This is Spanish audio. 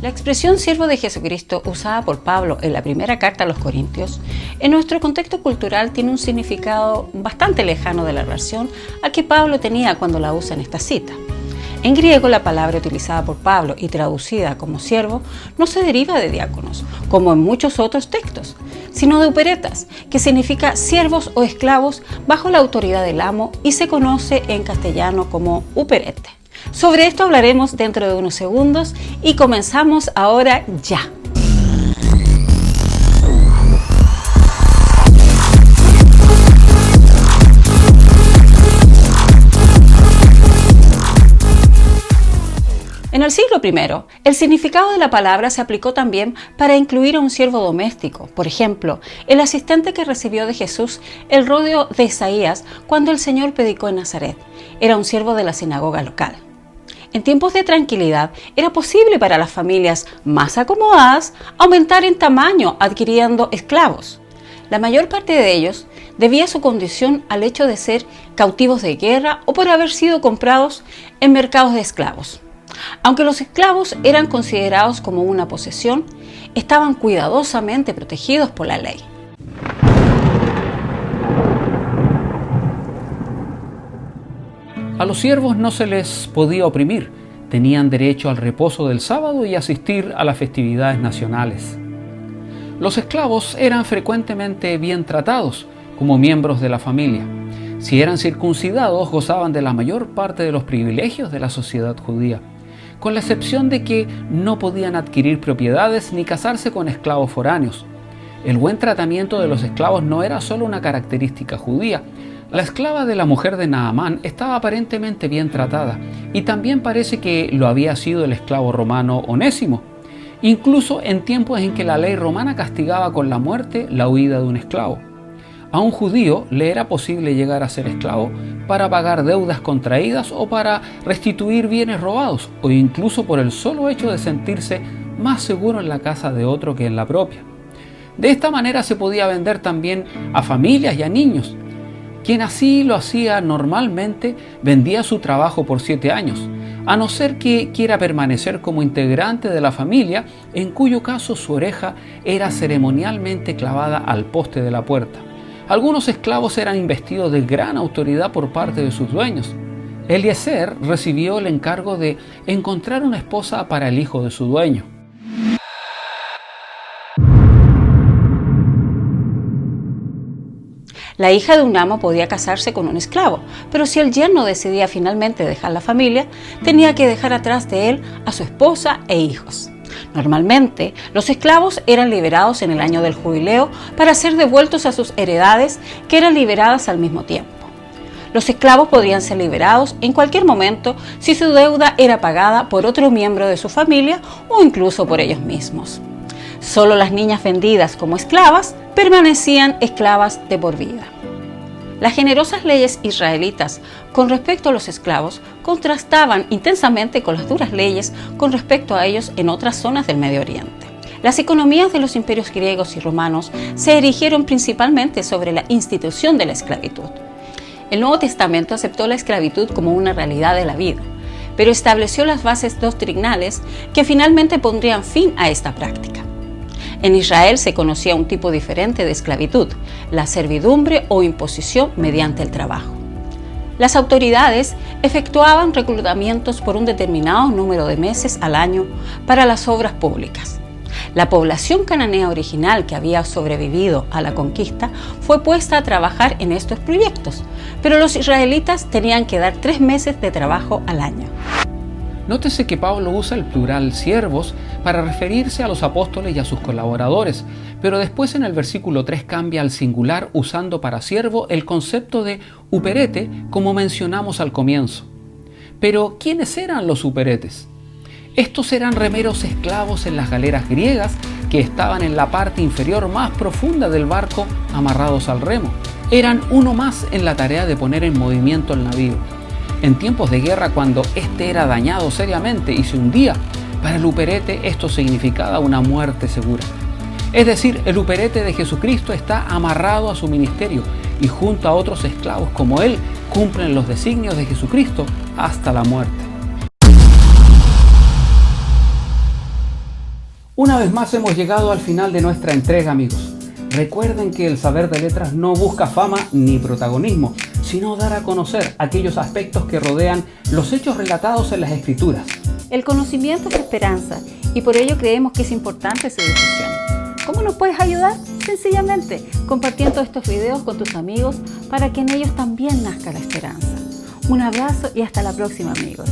La expresión siervo de Jesucristo usada por Pablo en la primera carta a los Corintios, en nuestro contexto cultural tiene un significado bastante lejano de la versión al que Pablo tenía cuando la usa en esta cita. En griego, la palabra utilizada por Pablo y traducida como siervo no se deriva de diáconos, como en muchos otros textos, sino de uperetas, que significa siervos o esclavos bajo la autoridad del amo y se conoce en castellano como uperete. Sobre esto hablaremos dentro de unos segundos y comenzamos ahora ya. En el siglo I, el significado de la palabra se aplicó también para incluir a un siervo doméstico. Por ejemplo, el asistente que recibió de Jesús el rodeo de Isaías cuando el Señor predicó en Nazaret. Era un siervo de la sinagoga local. En tiempos de tranquilidad, era posible para las familias más acomodadas aumentar en tamaño adquiriendo esclavos. La mayor parte de ellos debía su condición al hecho de ser cautivos de guerra o por haber sido comprados en mercados de esclavos. Aunque los esclavos eran considerados como una posesión, estaban cuidadosamente protegidos por la ley. A los siervos no se les podía oprimir, tenían derecho al reposo del sábado y asistir a las festividades nacionales. Los esclavos eran frecuentemente bien tratados como miembros de la familia. Si eran circuncidados, gozaban de la mayor parte de los privilegios de la sociedad judía, con la excepción de que no podían adquirir propiedades ni casarse con esclavos foráneos. El buen tratamiento de los esclavos no era solo una característica judía. La esclava de la mujer de Naamán estaba aparentemente bien tratada, y también parece que lo había sido el esclavo romano Onésimo, incluso en tiempos en que la ley romana castigaba con la muerte la huida de un esclavo. A un judío le era posible llegar a ser esclavo para pagar deudas contraídas o para restituir bienes robados, o incluso por el solo hecho de sentirse más seguro en la casa de otro que en la propia. De esta manera se podía vender también a familias y a niños. Quien así lo hacía normalmente vendía su trabajo por 7 años, a no ser que quiera permanecer como integrante de la familia, en cuyo caso su oreja era ceremonialmente clavada al poste de la puerta. Algunos esclavos eran investidos de gran autoridad por parte de sus dueños. Eliezer recibió el encargo de encontrar una esposa para el hijo de su dueño. La hija de un amo podía casarse con un esclavo, pero si el yerno decidía finalmente dejar la familia, tenía que dejar atrás de él a su esposa e hijos. Normalmente, los esclavos eran liberados en el año del jubileo para ser devueltos a sus heredades, que eran liberadas al mismo tiempo. Los esclavos podían ser liberados en cualquier momento si su deuda era pagada por otro miembro de su familia o incluso por ellos mismos. Solo las niñas vendidas como esclavas permanecían esclavas de por vida. Las generosas leyes israelitas con respecto a los esclavos contrastaban intensamente con las duras leyes con respecto a ellos en otras zonas del Medio Oriente. Las economías de los imperios griegos y romanos se erigieron principalmente sobre la institución de la esclavitud. El Nuevo Testamento aceptó la esclavitud como una realidad de la vida, pero estableció las bases doctrinales que finalmente pondrían fin a esta práctica. En Israel se conocía un tipo diferente de esclavitud, la servidumbre o imposición mediante el trabajo. Las autoridades efectuaban reclutamientos por un determinado número de meses al año para las obras públicas. La población cananea original que había sobrevivido a la conquista fue puesta a trabajar en estos proyectos, pero los israelitas tenían que dar 3 meses de trabajo al año. Nótese que Pablo usa el plural siervos para referirse a los apóstoles y a sus colaboradores, pero después en el versículo 3 cambia al singular usando para siervo el concepto de uperete, como mencionamos al comienzo. Pero, ¿quiénes eran los uperetes? Estos eran remeros esclavos en las galeras griegas que estaban en la parte inferior más profunda del barco amarrados al remo. Eran uno más en la tarea de poner en movimiento el navío. En tiempos de guerra, cuando éste era dañado seriamente y se hundía, para el uperete esto significaba una muerte segura. Es decir, el uperete de Jesucristo está amarrado a su ministerio y junto a otros esclavos como él cumplen los designios de Jesucristo hasta la muerte. Una vez más hemos llegado al final de nuestra entrega, amigos. Recuerden que el saber de letras no busca fama ni protagonismo, sino dar a conocer aquellos aspectos que rodean los hechos relatados en las Escrituras. El conocimiento es esperanza y por ello creemos que es importante su difusión. ¿Cómo nos puedes ayudar? Sencillamente compartiendo estos videos con tus amigos para que en ellos también nazca la esperanza. Un abrazo y hasta la próxima, amigos.